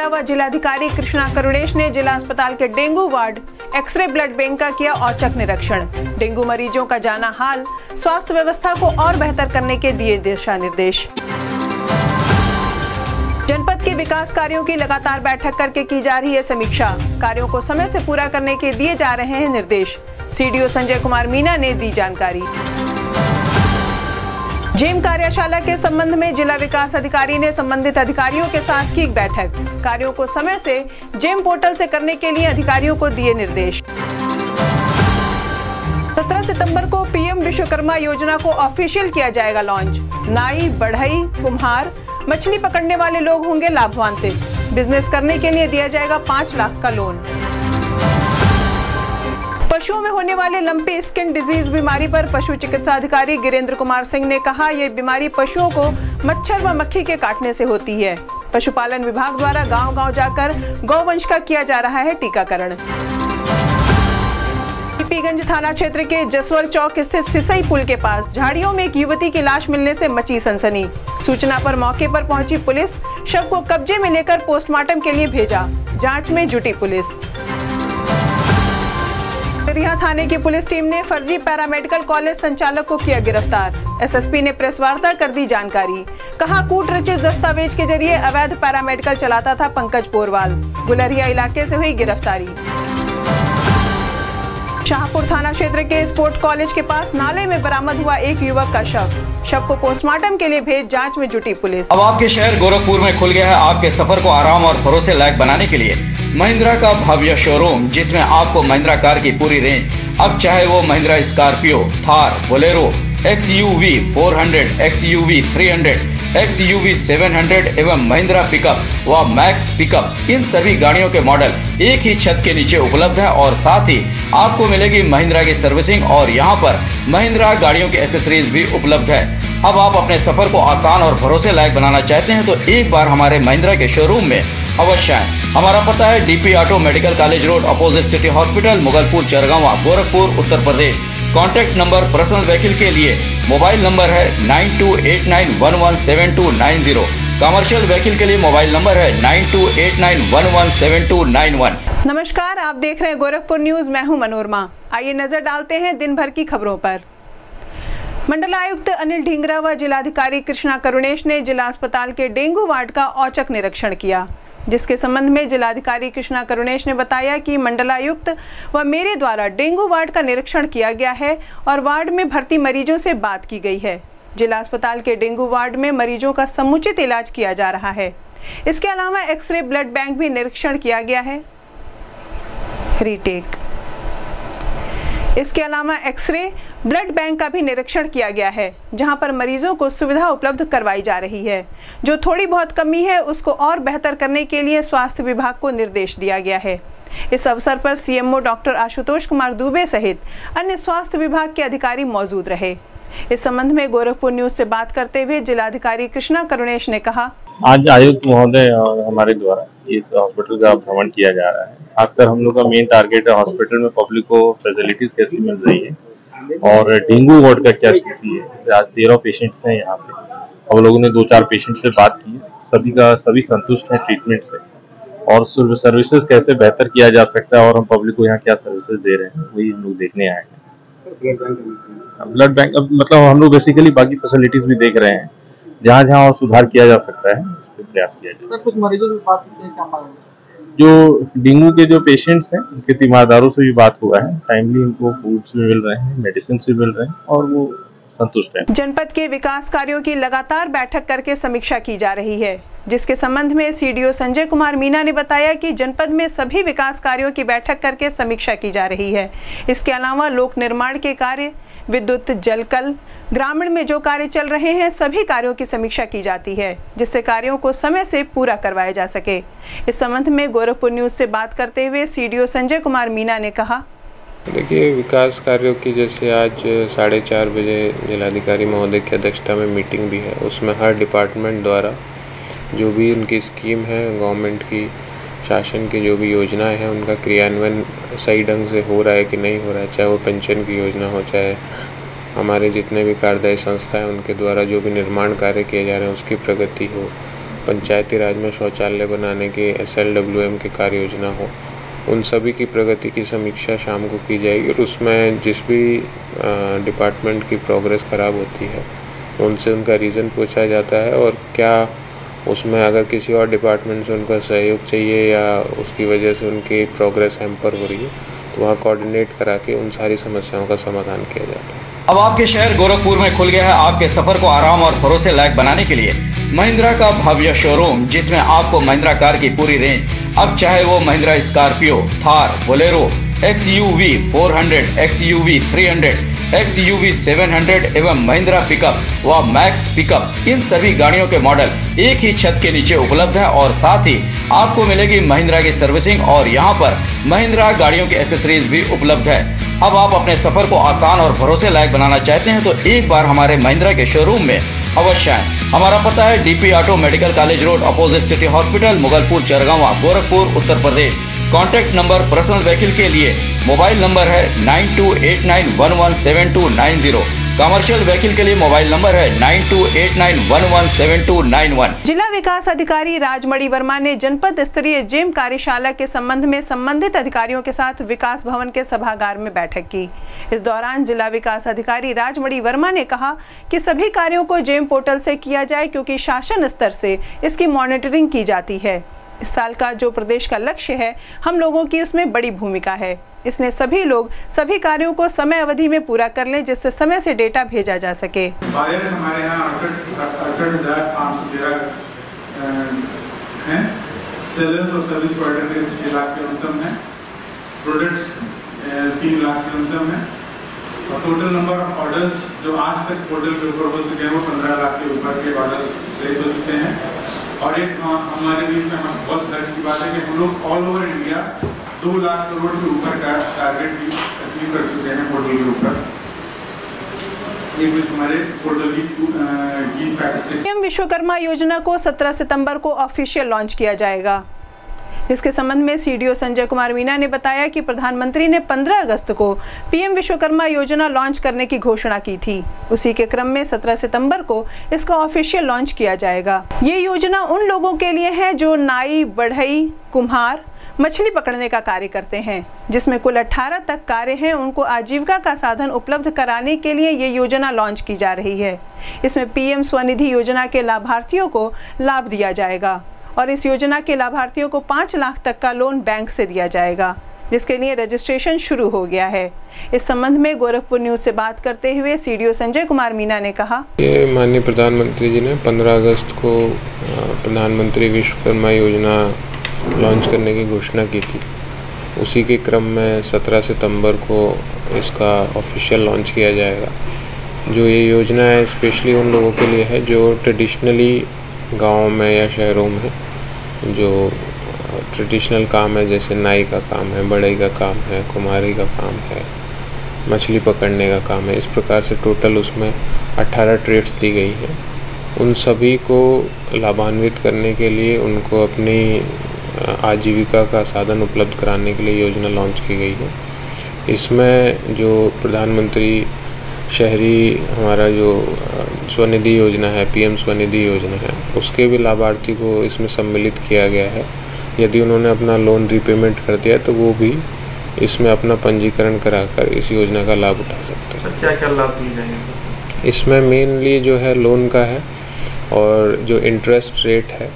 व जिलाधिकारी कृष्णा करुणेश ने जिला अस्पताल के dengue ward x-ray blood bank का किया औचक निरीक्षण। डेंगू मरीजों का जाना हाल, स्वास्थ्य व्यवस्था को और बेहतर करने के दिए दिशा निर्देश। जनपद के विकास कार्यों की लगातार बैठक करके की जा रही है समीक्षा। कार्यों को समय से पूरा करने के दिए जा रहे हैं निर्देश। सीडीओ संजय कुमार मीना ने दी जानकारी। जेम कार्यशाला के संबंध में जिला विकास अधिकारी ने संबंधित अधिकारियों के साथ की बैठक। कार्यों को समय से जेम पोर्टल से करने के लिए अधिकारियों को दिए निर्देश। 17 सितंबर को पीएम विश्वकर्मा योजना को ऑफिशियल किया जाएगा लॉन्च। नाई, बढ़ई, कुम्हार, मछली पकड़ने वाले लोग होंगे लाभान्वित। बिजनेस करने के लिए दिया जाएगा 5 लाख का लोन। पशुओं में होने वाले लंपी स्किन डिजीज बीमारी पर पशु चिकित्सा अधिकारी गिरेंद्र कुमार सिंह ने कहा, ये बीमारी पशुओं को मच्छर व मक्खी के काटने से होती है। पशुपालन विभाग द्वारा गांव-गांव जाकर गौवंश का किया जा रहा है टीकाकरण। पीपीगंज थाना क्षेत्र के जसवल चौक स्थित सिसई पुल के पास झाड़ियों में एक युवती की लाश मिलने से मची सनसनी। सूचना पर मौके पर पहुंची पुलिस शव को कब्जे में लेकर पोस्टमार्टम के लिए भेजा। जांच में जुटी पुलिस। रिहा थाने की पुलिस टीम ने फर्जी पैरामेडिकल कॉलेज संचालक को किया गिरफ्तार। एसएसपी ने प्रेस वार्ता कर दी जानकारी। कहा, कूट रचित दस्तावेज के जरिए अवैध पैरामेडिकल चलाता था पंकज पोरवाल। गुलरिया इलाके से हुई गिरफ्तारी। शाहपुर थाना क्षेत्र के स्पोर्ट कॉलेज के पास नाले में बरामद हुआ एक युवक का शव को पोस्टमार्टम के लिए भेज जांच में जुटी पुलिस। अब आपके शहर गोरखपुर में खुल गया है आपके सफर को आराम और भरोसे लायक बनाने के लिए महिंद्रा का भव्य शोरूम, जिसमें आपको महिंद्रा कार की पूरी रेंज, अब चाहे वो Mahindra Scorpio, Thar, Bolero, XUV 400, XUV 300, XUV 700 एवं महिंद्रा पिकअप व मैक्स पिकअप, इन सभी गाड़ियों के मॉडल एक ही छत के नीचे उपलब्ध है और साथ ही आपको मिलेगी महिंद्रा की सर्विसिंग और यहाँ पर महिंद्रा गाड़ियों की एसेसरीज भी उपलब्ध है। अब आप अपने सफर को आसान और भरोसे लायक बनाना चाहते हैं तो एक बार हमारे महिंद्रा के शोरूम में अवश्य आएं। हमारा पता है DP auto medical college road, opposite city hospital, Mughalpur, Chargawan, Gorakhpur, Uttar Pradesh. Contact number personal vehicle के लिए मोबाइल नंबर है 9289117290। कमर्शियल व्हीकल के लिए मोबाइल नंबर है 9289117291। नमस्कार, आप देख रहे हैं गोरखपुर न्यूज। मैं हूं मनोरमा। आइए नजर डालते हैं दिन भर की खबरों पर। मंडलायुक्त अनिल ढींगरा व जिलाधिकारी कृष्णा करुणेश ने जिला अस्पताल के डेंगू वार्ड का औचक निरीक्षण किया, जिसके संबंध में जिलाधिकारी कृष्णा करुणेश ने बताया कि मंडलायुक्त व मेरे द्वारा डेंगू वार्ड का निरीक्षण किया गया है और वार्ड में भर्ती मरीजों से बात की गई है। जिला अस्पताल के डेंगू वार्ड में मरीजों का समुचित इलाज किया जा रहा है। इसके अलावा एक्सरे ब्लड बैंक भी निरीक्षण किया गया है। इसके अलावा एक्सरे ब्लड बैंक का भी निरीक्षण किया गया है, जहां पर मरीजों को सुविधा उपलब्ध करवाई जा रही है। जो थोड़ी बहुत कमी है उसको और बेहतर करने के लिए स्वास्थ्य विभाग को निर्देश दिया गया है। इस अवसर पर CMO डॉक्टर आशुतोष कुमार दुबे सहित अन्य स्वास्थ्य विभाग के अधिकारी मौजूद रहे। इस संबंध में गोरखपुर न्यूज से बात करते हुए जिलाधिकारी कृष्णा करुणेश ने कहा, आज आयुक्त महोदय और हमारे द्वारा इस हॉस्पिटल का भ्रमण किया जा रहा है। खासकर हम लोग का मेन टारगेट है हॉस्पिटल में पब्लिक को फैसिलिटीज कैसी मिल रही है और डेंगू वार्ड का क्या स्थिति है। जैसे आज 13 पेशेंट्स हैं यहाँ पे, हम लोगों ने 2-4 पेशेंट से बात की, सभी संतुष्ट हैं ट्रीटमेंट से और सर्विसेज कैसे बेहतर किया जा सकता है और हम पब्लिक को यहाँ क्या सर्विसेज दे रहे हैं वही हम लोग देखने आए हैं। ब्लड बैंक मतलब हम लोग बेसिकली बाकी फैसिलिटीज भी देख रहे हैं, जहाँ जहाँ और सुधार किया जा सकता है प्रयास किया जाए। कुछ मरीजों से बात जो डेंगू के जो पेशेंट्स हैं उनके तीमारदारों से भी बात हुआ है। टाइमली उनको फूड्स भी मिल रहे हैं, मेडिसिन भी मिल रहे हैं और वो संतुष्ट हैं। जनपद के विकास कार्यों की लगातार बैठक करके समीक्षा की जा रही है, जिसके संबंध में सीडीओ संजय कुमार मीना ने बताया कि जनपद में सभी विकास कार्यों की बैठक करके समीक्षा की जा रही है। इसके अलावा लोक निर्माण के कार्य, विद्युत, जलकल, ग्रामीण में जो कार्य चल रहे हैं सभी कार्यों की समीक्षा की जाती है, जिससे कार्यों को समय से पूरा करवाया जा सके। इस संबंध में गोरखपुर न्यूज से बात करते हुए सीडीओ संजय कुमार मीना ने कहा, देखिए, विकास कार्यों की जैसे आज 4:30 बजे जिलाधिकारी महोदय की अध्यक्षता में मीटिंग भी है। उसमें हर डिपार्टमेंट द्वारा जो भी उनकी स्कीम है, गवर्नमेंट की शासन की जो भी योजनाएं हैं उनका क्रियान्वयन सही ढंग से हो रहा है कि नहीं हो रहा है, चाहे वो पेंशन की योजना हो, चाहे हमारे जितने भी कार्यदायी संस्था हैं उनके द्वारा जो भी निर्माण कार्य किए जा रहे हैं उसकी प्रगति हो, पंचायती राज में शौचालय बनाने के SLWM की कार्य योजना हो, उन सभी की प्रगति की समीक्षा शाम को की जाएगी और उसमें जिस भी डिपार्टमेंट की प्रोग्रेस ख़राब होती है उनसे उनका रीज़न पूछा जाता है और क्या उसमें अगर किसी और डिपार्टमेंट से उनका सहयोग चाहिए या उसकी वजह से उनकी प्रोग्रेस हैम्पर हो रही है तो वहाँ कोऑर्डिनेट करा के उन सारी समस्याओं का समाधान किया जाता है। अब आपके शहर गोरखपुर में खुल गया है आपके सफर को आराम और भरोसे लायक बनाने के लिए महिंद्रा का भव्य शोरूम, जिसमें आपको महिंद्रा कार की पूरी रेंज, अब चाहे वो Mahindra Scorpio, Thar, Bolero, XUV 400, XUV 300, XUV 700 एवं महिंद्रा पिकअप व मैक्स पिकअप, इन सभी गाड़ियों के मॉडल एक ही छत के नीचे उपलब्ध है और साथ ही आपको मिलेगी महिंद्रा की सर्विसिंग और यहाँ पर महिंद्रा गाड़ियों की एसेसरीज भी उपलब्ध है। अब आप अपने सफर को आसान और भरोसे लायक बनाना चाहते हैं तो एक बार हमारे महिंद्रा के शोरूम में अवश्य आएं। हमारा पता है DP auto medical college road, opposite city hospital, Mughalpur, Chargawan, Gorakhpur, Uttar Pradesh. Contact number personal vehicle के लिए मोबाइल नंबर है 9289117290। कमर्शियल व्हीकल के लिए मोबाइल नंबर है 9289117291। जिला विकास अधिकारी राजमणि वर्मा ने जनपद स्तरीय जेम कार्यशाला के संबंध में संबंधित अधिकारियों के साथ विकास भवन के सभागार में बैठक की। इस दौरान जिला विकास अधिकारी राजमणि वर्मा ने कहा कि सभी कार्यों को जेम पोर्टल से किया जाए क्योंकि शासन स्तर से इसकी मॉनिटरिंग की जाती है। इस साल का जो प्रदेश का लक्ष्य है, हम लोगों की उसमें बड़ी भूमिका है। इसलिए सभी लोग सभी कार्यों को समय अवधि में पूरा कर लें जिससे समय से डेटा भेजा जा सके। हमारे यहाँ 68,513 हैं, सेलर्स और सर्विस प्रोवाइडर के 6 लाख के लमसम है, प्रोडक्ट्स 3 लाख के लमसम है और टोटल नंबर ऑफ ऑर्डर्स जो आज तक पोर्टल के ऊपर हो चुके हैं वो 15 लाख के ऊपर के ऑर्डर्स प्लेस हो चुके हैं। और एक हमारे बीच में बहुत दर्ज की बात है कि हम लोग all over India 2 lakh crore के ऊपर का टारगेट भी अचीव कर चुके हैं पोर्टल के ऊपर। ये कुछ हमारे पोर्टल की स्टैटिस्टिक्स। पीएम विश्वकर्मा योजना को 17 सितंबर को ऑफिशियल लॉन्च किया जाएगा, जिसके संबंध में CDO संजय कुमार मीना ने बताया कि प्रधानमंत्री ने 15 अगस्त को पीएम विश्वकर्मा योजना लॉन्च करने की घोषणा की थी। उसी के क्रम में 17 सितंबर को इसका ऑफिशियल लॉन्च किया जाएगा। ये योजना उन लोगों के लिए है जो नाई, बढ़ई, कुम्हार, मछली पकड़ने का कार्य करते हैं, जिसमें कुल 18 तक कार्य हैं। उनको आजीविका का साधन उपलब्ध कराने के लिए ये योजना लॉन्च की जा रही है। इसमें PM स्वनिधि योजना के लाभार्थियों को लाभ दिया जाएगा और इस योजना के लाभार्थियों को 5 लाख तक का लोन बैंक से दिया जाएगा, जिसके लिए रजिस्ट्रेशन शुरू हो गया है। इस संबंध में गोरखपुर न्यूज से बात करते हुए CDO संजय कुमार मीना ने कहा, ये माननीय प्रधानमंत्री जी ने 15 अगस्त को प्रधानमंत्री विश्वकर्मा योजना लॉन्च करने की घोषणा की थी। उसी के क्रम में 17 सितंबर को इसका ऑफिशियल लॉन्च किया जाएगा। जो ये योजना है स्पेशली उन लोगों के लिए है जो ट्रेडिशनली गाँव में या शहरों में जो ट्रेडिशनल काम है, जैसे नाई का काम है, बढ़ई का काम है, कुम्हारी का काम है, मछली पकड़ने का काम है। इस प्रकार से टोटल उसमें 18 ट्रेड्स दी गई हैं। उन सभी को लाभान्वित करने के लिए, उनको अपनी आजीविका का साधन उपलब्ध कराने के लिए योजना लॉन्च की गई है। इसमें जो प्रधानमंत्री शहरी हमारा जो स्वनिधि योजना है, PM स्वनिधि योजना है, उसके भी लाभार्थी को इसमें सम्मिलित किया गया है। यदि उन्होंने अपना लोन रीपेमेंट कर दिया तो वो भी इसमें अपना पंजीकरण कराकर इस योजना का लाभ उठा सकते हैं। क्या क्या लाभ दिए जाएंगे? इसमें मेनली जो है लोन का है और जो इंटरेस्ट रेट है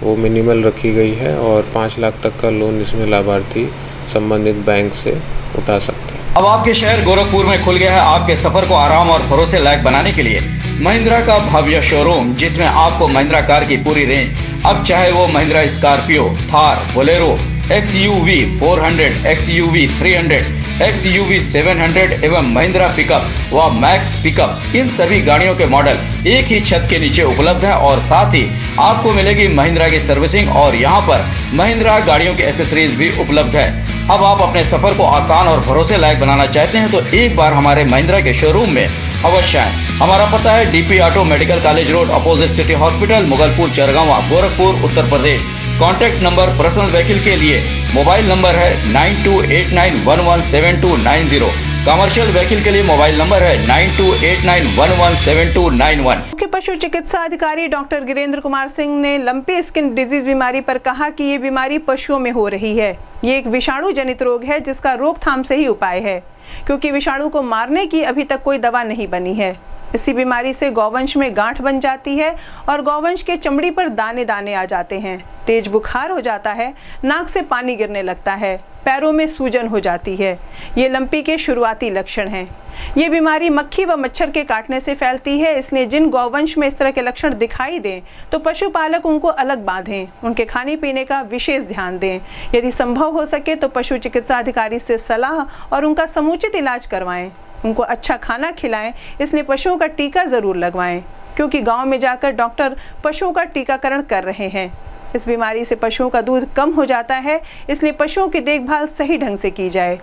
वो मिनिमल रखी गई है और 5 लाख तक का लोन इसमें लाभार्थी संबंधित बैंक से उठा सकते हैं। अब आपके शहर गोरखपुर में खुल गया है आपके सफर को आराम और भरोसे लायक बनाने के लिए महिंद्रा का भव्य शोरूम, जिसमें आपको महिंद्रा कार की पूरी रेंज, अब चाहे वो Mahindra Scorpio, Thar, Bolero, XUV 400, XUV 300, XUV 700 एवं महिंद्रा पिकअप व मैक्स पिकअप, इन सभी गाड़ियों के मॉडल एक ही छत के नीचे उपलब्ध है और साथ ही आपको मिलेगी महिंद्रा की सर्विसिंग और यहाँ पर महिंद्रा गाड़ियों की एसेसरीज भी उपलब्ध है। अब आप अपने सफर को आसान और भरोसे लायक बनाना चाहते हैं तो एक बार हमारे महिंद्रा के शोरूम में अवश्य आएं। हमारा पता है DP auto medical college road, opposite city hospital, Mughalpur, Chargawan, Gorakhpur, Uttar Pradesh. Contact number personal vehicle के लिए मोबाइल नंबर है 9289117290। कमर्शियल व्हीकल के लिए मोबाइल नंबर है 9289117291। मुख्य पशु चिकित्सा अधिकारी डॉक्टर गिरेंद्र कुमार सिंह ने लंपी स्किन डिजीज बीमारी पर कहा कि ये बीमारी पशुओं में हो रही है। ये एक विषाणु जनित रोग है जिसका रोकथाम से ही उपाय है, क्योंकि विषाणु को मारने की अभी तक कोई दवा नहीं बनी है। इसी बीमारी से गौवंश में गांठ बन जाती है और गौवंश के चमड़ी पर दाने दाने आ जाते हैं, तेज बुखार हो जाता है, नाक से पानी गिरने लगता है, पैरों में सूजन हो जाती है। ये लंपी के शुरुआती लक्षण हैं। ये बीमारी मक्खी व मच्छर के काटने से फैलती है, इसलिए जिन गौवंश में इस तरह के लक्षण दिखाई दें तो पशुपालक उनको अलग बांधें, उनके खाने पीने का विशेष ध्यान दें। यदि संभव हो सके तो पशु चिकित्सा अधिकारी से सलाह और उनका समुचित इलाज करवाएं, उनको अच्छा खाना खिलाएं, इसलिए पशुओं का टीका जरूर लगवाएं, क्योंकि गाँव में जाकर डॉक्टर पशुओं का टीकाकरण कर रहे हैं। इस बीमारी से पशुओं का दूध कम हो जाता है, इसलिए पशुओं की देखभाल सही ढंग से की जाए।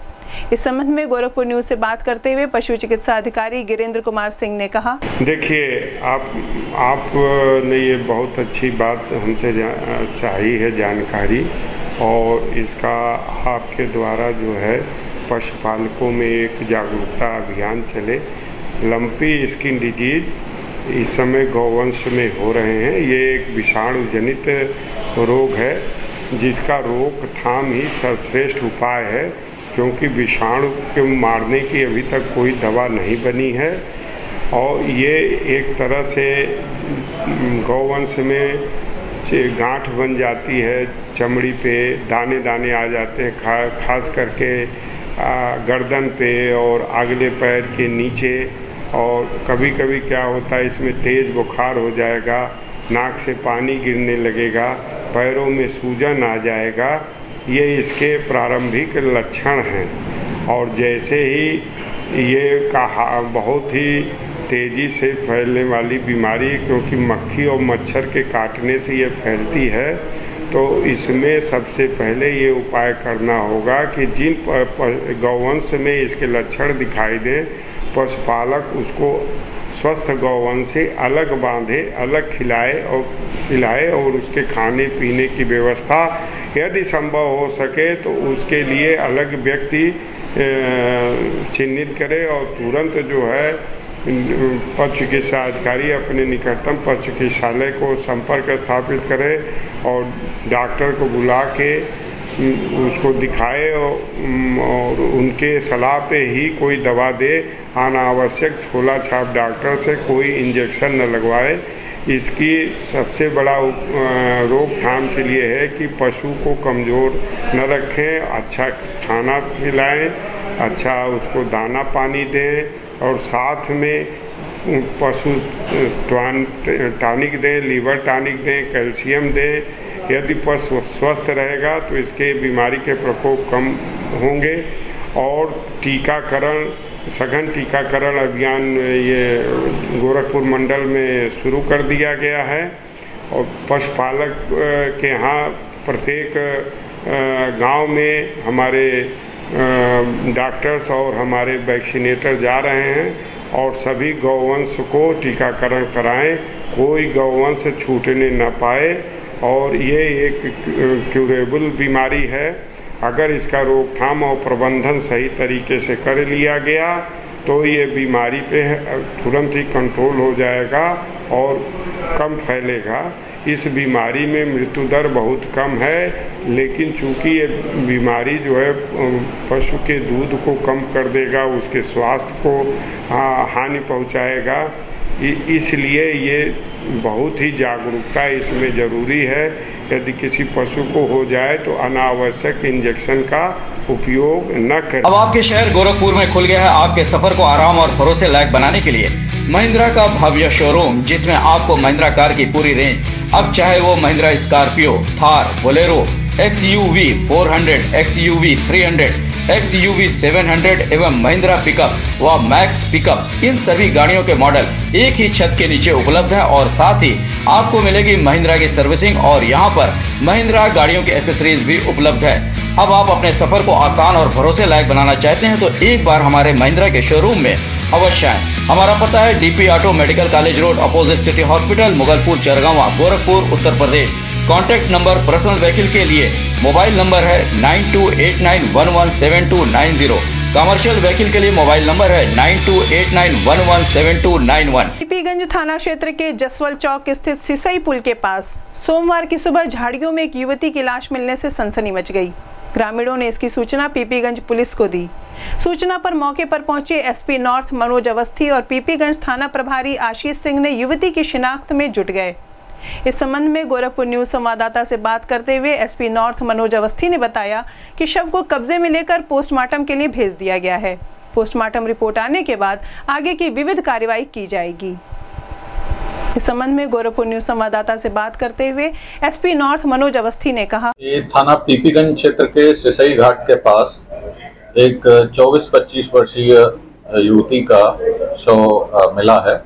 इस संबंध में गोरखपुर न्यूज से बात करते हुए पशु चिकित्सा अधिकारी गिरेंद्र कुमार सिंह ने कहा, देखिए आप ने ये बहुत अच्छी बात हमसे चाहिए है जानकारी, और इसका आपके द्वारा जो है पशुपालकों में एक जागरूकता अभियान चले। लंपी स्किन डिजीज इस समय गौवंश में हो रहे हैं। ये एक विषाणु जनित रोग है जिसका रोकथाम ही सर्वश्रेष्ठ उपाय है, क्योंकि विषाणु को मारने की अभी तक कोई दवा नहीं बनी है। और ये एक तरह से गौवंश में गांठ बन जाती है, चमड़ी पे दाने दाने आ जाते हैं, खास करके गर्दन पे और अगले पैर के नीचे। और कभी कभी क्या होता है, इसमें तेज़ बुखार हो जाएगा, नाक से पानी गिरने लगेगा, पैरों में सूजन आ जाएगा। ये इसके प्रारंभिक लक्षण हैं। और जैसे ही ये बहुत ही तेज़ी से फैलने वाली बीमारी, क्योंकि मक्खी और मच्छर के काटने से ये फैलती है, तो इसमें सबसे पहले ये उपाय करना होगा कि जिन गौवंश में इसके लक्षण दिखाई दें, पशुपालक उसको स्वस्थ गौवंश से अलग बांधे, अलग खिलाए और उसके खाने पीने की व्यवस्था यदि संभव हो सके तो उसके लिए अलग व्यक्ति चिन्हित करे, और तुरंत जो है पशु चिकित्सा अधिकारी अपने निकटतम पशु चिकित्सालय को संपर्क स्थापित करे और डॉक्टर को बुला के उसको दिखाए और उनके सलाह पे ही कोई दवा दे। अनावश्यक छोला छाप डॉक्टर से कोई इंजेक्शन न लगवाए। इसकी सबसे बड़ा रोकथाम के लिए है कि पशु को कमज़ोर न रखें, अच्छा खाना खिलाएं, अच्छा उसको दाना पानी दें, और साथ में पशु टॉनिक दें, लीवर टॉनिक दें, कैल्शियम दें। यदि पशु स्वस्थ रहेगा तो इसके बीमारी के प्रकोप कम होंगे। और टीकाकरण, सघन टीकाकरण अभियान ये गोरखपुर मंडल में शुरू कर दिया गया है, और पशुपालक के यहाँ प्रत्येक गांव में हमारे डॉक्टर्स और हमारे वैक्सीनेटर जा रहे हैं और सभी गौवंश को टीकाकरण कराएं, कोई गौवंश छूटने न पाए। और ये एक क्यूरेबल बीमारी है। अगर इसका रोकथाम और प्रबंधन सही तरीके से कर लिया गया तो ये बीमारी पे तुरंत ही कंट्रोल हो जाएगा और कम फैलेगा। इस बीमारी में मृत्यु दर बहुत कम है, लेकिन चूंकि ये बीमारी जो है पशु के दूध को कम कर देगा, उसके स्वास्थ्य को हानि पहुंचाएगा, इसलिए ये बहुत ही जागरूकता इसमें ज़रूरी है। यदि किसी पशु को हो जाए तो अनावश्यक इंजेक्शन का उपयोग न करें। अब आपके शहर गोरखपुर में खुल गया है आपके सफर को आराम और भरोसे लायक बनाने के लिए महिंद्रा का भव्य शोरूम, जिसमें आपको महिंद्रा कार की पूरी रेंज, अब चाहे वो Mahindra Scorpio, Thar, Bolero, XUV 400, XUV 300, XUV 700 एवं महिंद्रा पिकअप व मैक्स पिकअप, इन सभी गाड़ियों के मॉडल एक ही छत के नीचे उपलब्ध है। और साथ ही आपको मिलेगी महिंद्रा की सर्विसिंग और यहाँ पर महिंद्रा गाड़ियों की एसेसरीज भी उपलब्ध है। अब आप अपने सफर को आसान और भरोसे लायक बनाना चाहते हैं तो एक बार हमारे महिंद्रा के शोरूम में अवश्य आएं। हमारा पता है DP auto medical college road, opposite city hospital, Mughalpur, Chargawan, Gorakhpur, Uttar Pradesh. Contact number personal vehicle के लिए मोबाइल नंबर है 9289117290। कमर्शियल व्हीकल के लिए मोबाइल नंबर है 9289117291। पीपीगंज थाना क्षेत्र के जसवल चौक स्थित सिसई पुल के पास सोमवार की सुबह झाड़ियों में एक युवती की लाश मिलने से सनसनी मच गई। ग्रामीणों ने इसकी सूचना पीपीगंज पुलिस को दी। सूचना पर मौके पर पहुंचे एसपी नॉर्थ मनोज अवस्थी और पीपीगंज थाना प्रभारी आशीष सिंह ने युवती की शिनाख्त में जुट गए। इस संबंध में गोरखपुर न्यूज संवाददाता से बात करते हुए एसपी नॉर्थ मनोज अवस्थी ने बताया कि शव को कब्जे में लेकर पोस्टमार्टम के लिए भेज दिया गया है। पोस्टमार्टम रिपोर्ट आने के बाद आगे की विविध कार्रवाई की जाएगी। इस संबंध में गोरखपुर न्यूज संवाददाता से बात करते हुए एसपी नॉर्थ मनोज अवस्थी ने कहा, ये थाना पीपीगंज क्षेत्र के सिसई घाट के पास एक 24-25 वर्षीय युवती का शव मिला है,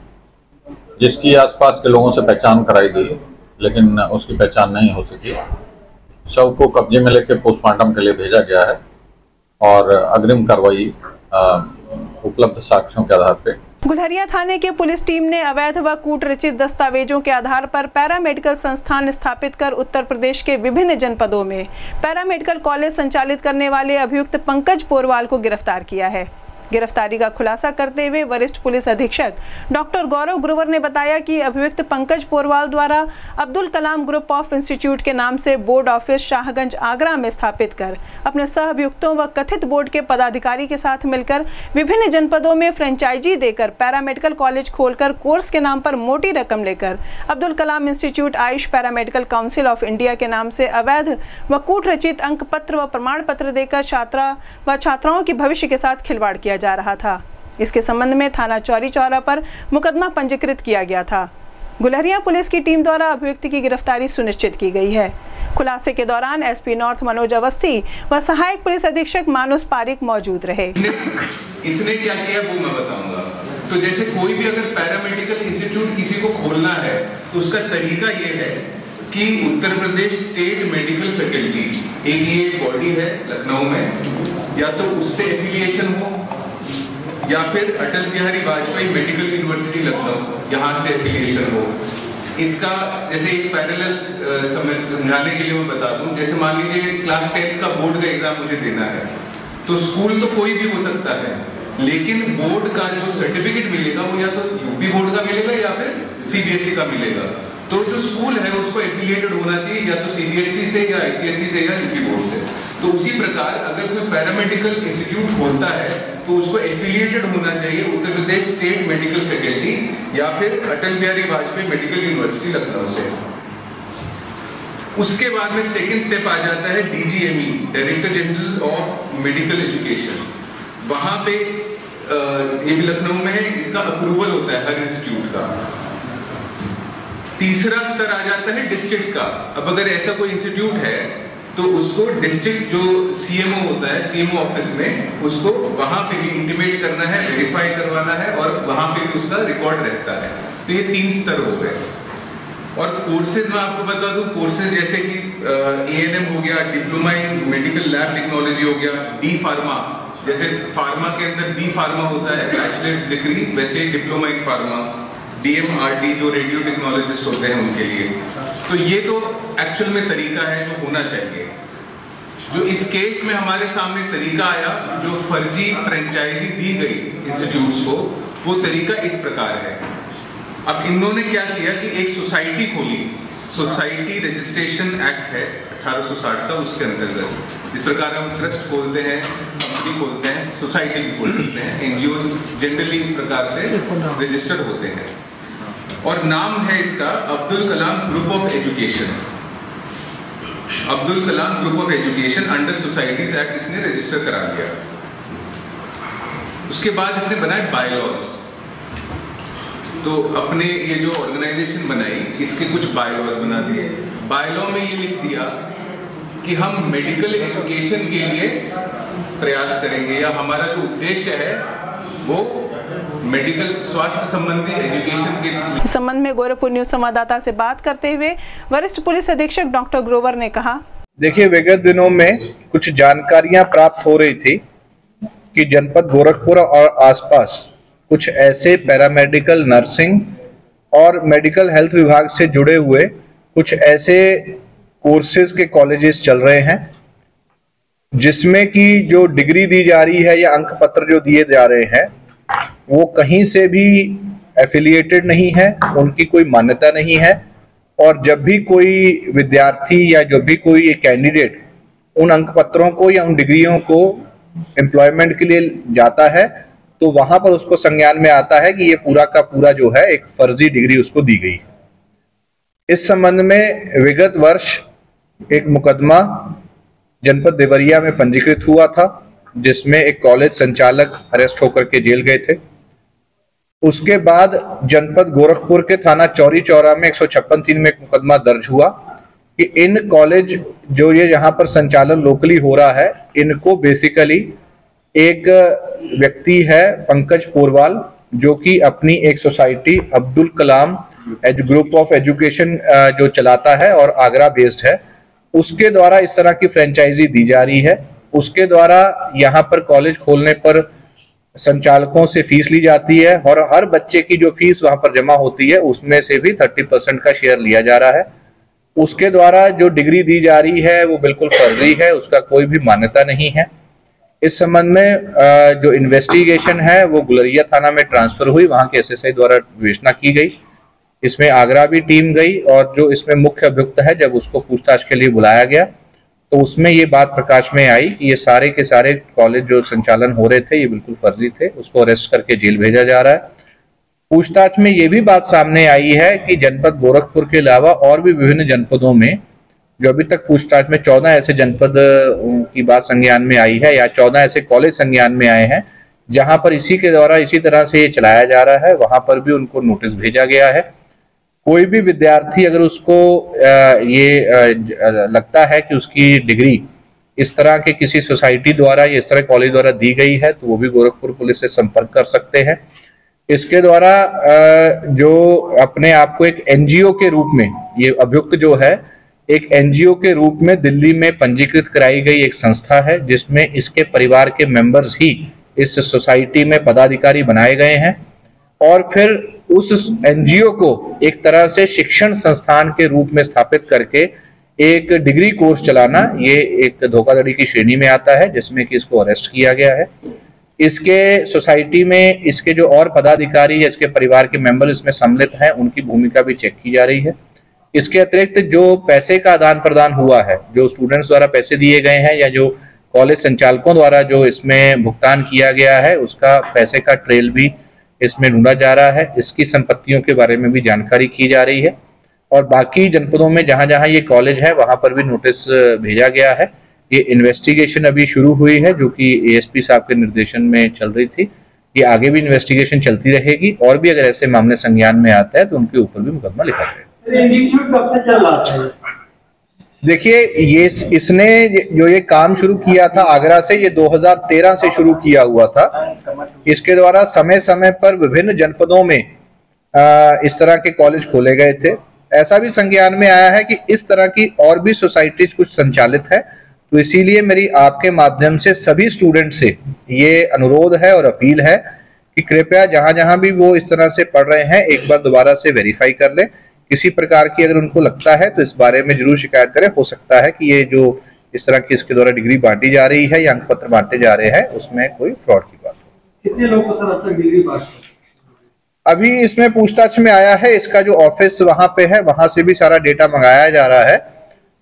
जिसकी आसपास के लोगों से पहचान कराई गई, लेकिन उसकी पहचान नहीं हो सकी। शव को कब्जे में लेकर पोस्टमार्टम के लिए भेजा गया है और अग्रिम कार्रवाई उपलब्ध साक्ष्यों के आधार पर। गुलहरिया थाने के पुलिस टीम ने अवैध व कूट रचित दस्तावेजों के आधार पर पैरामेडिकल संस्थान स्थापित कर उत्तर प्रदेश के विभिन्न जनपदों में पैरामेडिकल कॉलेज संचालित करने वाले अभियुक्त पंकज पोरवाल को गिरफ्तार किया है। गिरफ्तारी का खुलासा करते हुए वरिष्ठ पुलिस अधीक्षक डॉक्टर गौरव ग्रोवर ने बताया कि अभियुक्त पंकज पोरवाल द्वारा Abdul Kalam group of institute के नाम से बोर्ड ऑफिस शाहगंज आगरा में स्थापित कर अपने सह अभियुक्तों व कथित बोर्ड के पदाधिकारी के साथ मिलकर विभिन्न जनपदों में फ्रेंचाइजी देकर पैरामेडिकल कॉलेज खोलकर कोर्स के नाम पर मोटी रकम लेकर Abdul Kalam institute AYUSH paramedical council of India के नाम से अवैध व कूट रचित अंक पत्र व प्रमाण पत्र देकर छात्रा व छात्राओं के भविष्य के साथ खिलवाड़ किया जा रहा था। इसके संबंध में थाना चौरी चौरा पर मुकदमा पंजीकृत किया गया था। गुलहरिया पुलिस की टीम द्वारा अभियुक्त की गिरफ्तारी सुनिश्चित की गई है। खुलासे के दौरान एसपी नॉर्थ मनोज अवस्थी व सहायक पुलिस अधीक्षक मानुस पारिक मौजूद रहे। इसने क्या किया वो मैं बताऊंगा। तो जैसे कोई भी अगर पैरामेडिकल इंस्टीट्यूट किसी को खोलना है तो उसका तरीका ये है कि उत्तर प्रदेश स्टेट मेडिकल फैकल्टी एक ये बॉडी है लखनऊ में, या तो उससे एफिलिएशन हो या फिर अटल बिहारी वाजपेयी मेडिकल यूनिवर्सिटी लखनऊ यहाँ से एफिलिएशन हो। इसका जैसे एक पैरेलल समझाने के लिए मैं बता दूं, जैसे मान लीजिए क्लास 10 का बोर्ड का एग्जाम मुझे देना है, तो स्कूल तो कोई भी हो सकता है, लेकिन बोर्ड का जो सर्टिफिकेट मिलेगा वो या तो यूपी बोर्ड का मिलेगा या फिर सीबीएसई का मिलेगा। तो जो स्कूल है उसको एफिलिएटेड होना चाहिए या तो सीबीएसई से या आईसीएसई से या यूपी बोर्ड से। तो उसी प्रकार अगर कोई पैरामेडिकल इंस्टीट्यूट खोलता है तो उसको एफिलिएटेड होना चाहिए Uttar Pradesh state medical faculty या फिर अटल बिहारी वाजपेयी मेडिकल यूनिवर्सिटी लखनऊ से। उसके बाद में सेकंड स्टेप आ जाता है DGME, director general of medical education. वहां पे ये भी लखनऊ में है, इसका अप्रूवल होता है हर इंस्टीट्यूट का। तीसरा स्तर आ जाता है डिस्ट्रिक्ट का। अब अगर ऐसा कोई इंस्टीट्यूट है तो उसको डिस्ट्रिक्ट जो सीएमओ होता है, सीएमओ ऑफिस में उसको वहां पे भी इंटीमेट करना है, वेरीफाई करवाना है और वहां पे भी उसका रिकॉर्ड रहता है। तो ये 3 स्तर हो गए। और कोर्सेज में आपको बता दूं, कोर्सेज जैसे कि एएनएम हो गया, diploma in medical lab technology हो गया, डी फार्मा, जैसे फार्मा के अंदर बी फार्मा होता है बैचलर्स डिग्री, वैसे डिप्लोमा इन फार्मा, डीएमआरटी जो रेडियो टेक्नोलॉजिस्ट होते हैं उनके लिए। तो ये तो एक्चुअल में तरीका है जो होना चाहिए। जो इस केस में हमारे सामने तरीका आया, जो फर्जी फ्रेंचाइजी दी गई इंस्टीट्यूट्स को, वो तरीका इस प्रकार है। अब इन्होंने क्या किया कि एक सोसाइटी खोली, सोसाइटी रजिस्ट्रेशन एक्ट है 1860 का, उसके अंतर्गत इस प्रकार हम ट्रस्ट खोलते हैं, कंपनी खोलते हैं, सोसाइटी भी खोल सकते हैं, एनजीओ जनरली इस प्रकार से रजिस्टर्ड होते हैं। और नाम है इसका Abdul Kalam group of education. Abdul Kalam group of education under societies act इसने रजिस्टर करा लिया। उसके बाद इसने बनाए बायलॉज। तो अपने ये जो ऑर्गेनाइजेशन बनाई इसके कुछ बायलॉज बना दिए। बायलॉ में ये लिख दिया कि हम मेडिकल एजुकेशन के लिए प्रयास करेंगे, या हमारा जो उद्देश्य है वो मेडिकल स्वास्थ्य संबंधी एजुकेशन के। इस संबंध में गोरखपुर न्यूज संवाददाता से बात करते हुए वरिष्ठ पुलिस अधीक्षक डॉक्टर ग्रोवर ने कहा, देखिए विगत दिनों में कुछ जानकारियां प्राप्त हो रही थी कि जनपद गोरखपुर और आसपास कुछ ऐसे पैरामेडिकल नर्सिंग और मेडिकल हेल्थ विभाग से जुड़े हुए कुछ ऐसे कोर्सेज के कॉलेजेस चल रहे हैं जिसमें कि जो डिग्री दी जा रही है या अंक पत्र जो दिए जा रहे हैं वो कहीं से भी एफिलिएटेड नहीं है, उनकी कोई मान्यता नहीं है। और जब भी कोई विद्यार्थी या जब भी कोई कैंडिडेट उन अंक पत्रों को या उन डिग्रियों को एम्प्लॉयमेंट के लिए जाता है तो वहां पर उसको संज्ञान में आता है कि ये पूरा का पूरा जो है एक फर्जी डिग्री उसको दी गई। इस संबंध में विगत वर्ष एक मुकदमा जनपद देवरिया में पंजीकृत हुआ था, जिसमें एक कॉलेज संचालक अरेस्ट होकर के जेल गए थे। उसके बाद जनपद गोरखपुर के थाना चौरी चौरा में 156(3) में एक मुकदमा दर्ज हुआ कि इन कॉलेज जो ये यहाँ पर संचालन लोकली हो रहा है, इनको बेसिकली एक व्यक्ति है पंकज पोरवाल, जो कि अपनी एक society Abdul Kalam group of education जो चलाता है और आगरा बेस्ड है, उसके द्वारा इस तरह की फ्रेंचाइजी दी जा रही है। उसके द्वारा यहाँ पर कॉलेज खोलने पर संचालकों से फीस ली जाती है और हर बच्चे की जो फीस वहां पर जमा होती है उसमें से भी 30% का शेयर लिया जा रहा है। उसके द्वारा जो डिग्री दी जा रही है वो बिल्कुल फर्जी है, उसका कोई भी मान्यता नहीं है। इस संबंध में जो इन्वेस्टिगेशन है वो गुलरिया थाना में ट्रांसफर हुई, वहां के एसएसआई द्वारा विवेचना की गई। इसमें आगरा भी टीम गई और जो इसमें मुख्य अभियुक्त है जब उसको पूछताछ के लिए बुलाया गया तो उसमें ये बात प्रकाश में आई कि ये सारे के सारे कॉलेज जो संचालन हो रहे थे ये बिल्कुल फर्जी थे। उसको अरेस्ट करके जेल भेजा जा रहा है। पूछताछ में ये भी बात सामने आई है कि जनपद गोरखपुर के अलावा और भी विभिन्न जनपदों में जो अभी तक पूछताछ में 14 ऐसे जनपद की बात संज्ञान में आई है या 14 ऐसे कॉलेज संज्ञान में आए हैं जहां पर इसी के द्वारा इसी तरह से ये चलाया जा रहा है, वहां पर भी उनको नोटिस भेजा गया है। कोई भी विद्यार्थी अगर उसको ये लगता है कि उसकी डिग्री इस तरह के किसी सोसाइटी द्वारा या इस तरह कॉलेज द्वारा दी गई है तो वो भी गोरखपुर पुलिस से संपर्क कर सकते हैं। इसके द्वारा जो अपने आप को एक एनजीओ के रूप में, ये अभियुक्त जो है एक एनजीओ के रूप में दिल्ली में पंजीकृत कराई गई एक संस्था है, जिसमें इसके परिवार के मेंबर्स ही इस सोसाइटी में पदाधिकारी बनाए गए हैं और फिर उस एनजीओ को एक तरह से शिक्षण संस्थान के रूप में स्थापित करके एक डिग्री कोर्स चलाना, ये एक धोखाधड़ी की श्रेणी में आता है, जिसमें कि इसको अरेस्ट किया गया है। इसके सोसाइटी में इसके जो और पदाधिकारी या इसके परिवार के मेंबर इसमें सम्मिलित हैं, उनकी भूमिका भी चेक की जा रही है। इसके अतिरिक्त जो पैसे का आदान प्रदान हुआ है, जो स्टूडेंट्स द्वारा पैसे दिए गए हैं या जो कॉलेज संचालकों द्वारा जो इसमें भुगतान किया गया है, उसका पैसे का ट्रेल भी इसमें ढूंढा जा रहा है। इसकी संपत्तियों के बारे में भी जानकारी की जा रही है और बाकी जनपदों में जहां जहां ये कॉलेज है वहां पर भी नोटिस भेजा गया है। ये इन्वेस्टिगेशन अभी शुरू हुई है जो कि एएसपी साहब के निर्देशन में चल रही थी। ये आगे भी इन्वेस्टिगेशन चलती रहेगी और भी अगर ऐसे मामले संज्ञान में आता है तो उनके ऊपर भी मुकदमा लिखा जाएगा। देखिए, ये इसने जो ये काम शुरू किया था आगरा से, ये 2013 से शुरू किया हुआ था। इसके द्वारा समय समय पर विभिन्न जनपदों में इस तरह के कॉलेज खोले गए थे। ऐसा भी संज्ञान में आया है कि इस तरह की और भी सोसाइटीज कुछ संचालित है, तो इसीलिए मेरी आपके माध्यम से सभी स्टूडेंट से ये अनुरोध है और अपील है कि कृपया जहां जहां भी वो इस तरह से पढ़ रहे हैं एक बार दोबारा से वेरीफाई कर लें। किसी प्रकार की अगर उनको लगता है तो इस बारे में जरूर शिकायत करें। हो सकता है कि ये जो इस तरह की इसके द्वारा डिग्री बांटी जा रही है या अंक पत्र बांटे जा रहे हैं उसमें कोई फ्रॉड की बात हो। कितने लोगों को सर अब तक डिग्री बांटी? अभी इसमें पूछताछ में आया है, इसका जो ऑफिस वहां पे है वहां से भी सारा डेटा मंगाया जा रहा है।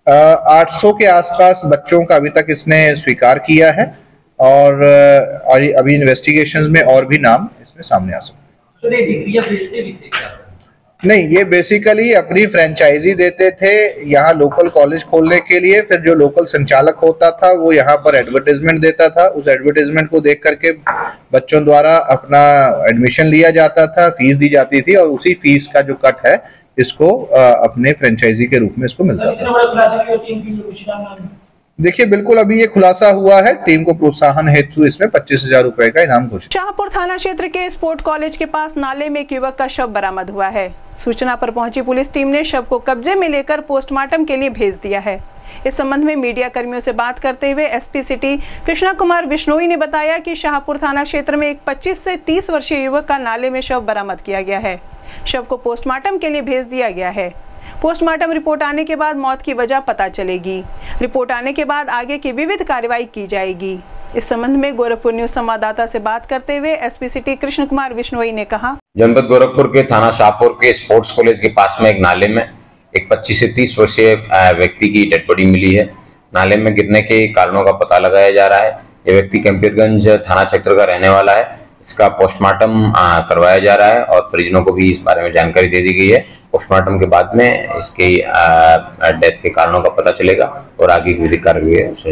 800 के आसपास बच्चों का अभी तक इसने स्वीकार किया है और अभी इन्वेस्टिगेशंस में और भी नाम इसमें सामने आ सकते हैं। डिग्रियां बेचते भी थे क्या? नहीं, ये बेसिकली अपनी फ्रेंचाइजी देते थे यहाँ लोकल कॉलेज खोलने के लिए। फिर जो लोकल संचालक होता था वो यहाँ पर एडवर्टाइजमेंट देता था, उस एडवर्टाइजमेंट को देख करके बच्चों द्वारा अपना एडमिशन लिया जाता था, फीस दी जाती थी और उसी फीस का जो कट है इसको अपने फ्रेंचाइजी के रूप में इसको मिलता था। देखिए, बिल्कुल अभी ये खुलासा हुआ है। टीम को प्रोत्साहन हेतु इसमें 25,000 रुपए का इनाम घोषित। शाहपुर थाना क्षेत्र के स्पोर्ट कॉलेज के पास नाले में एक युवक का शव बरामद हुआ है। सूचना पर पहुंची पुलिस टीम ने शव को कब्जे में लेकर पोस्टमार्टम के लिए भेज दिया है। इस संबंध में मीडिया कर्मियों से बात करते हुए एसपी सिटी कृष्णा कुमार बिश्नोई ने बताया कि शाहपुर थाना क्षेत्र में एक 25 से 30 वर्षीय युवक का नाले में शव बरामद किया गया है। शव को पोस्टमार्टम के लिए भेज दिया गया है। पोस्टमार्टम रिपोर्ट आने के बाद मौत की वजह पता चलेगी। रिपोर्ट आने के बाद आगे की विविध कार्रवाई की जाएगी। इस संबंध में गोरखपुर न्यूज संवाददाता से बात करते हुए एसपी सिटी कृष्ण कुमार विश्नोई ने कहा, जनपद गोरखपुर के थाना शाहपुर के स्पोर्ट्स कॉलेज के पास में एक नाले में एक 25 से 30 वर्षीय व्यक्ति की डेड बॉडी मिली है। नाले में गिरने के कारणों का पता लगाया जा रहा है। ये व्यक्ति कैंपियरगंज थाना क्षेत्र का रहने वाला है। इसका पोस्टमार्टम करवाया जा रहा है और परिजनों को भी इस बारे में जानकारी दे दी गई है। पोस्टमार्टम के बाद में इसके डेथ के कारणों का पता चलेगा और आगे की विधिक कार्रवाई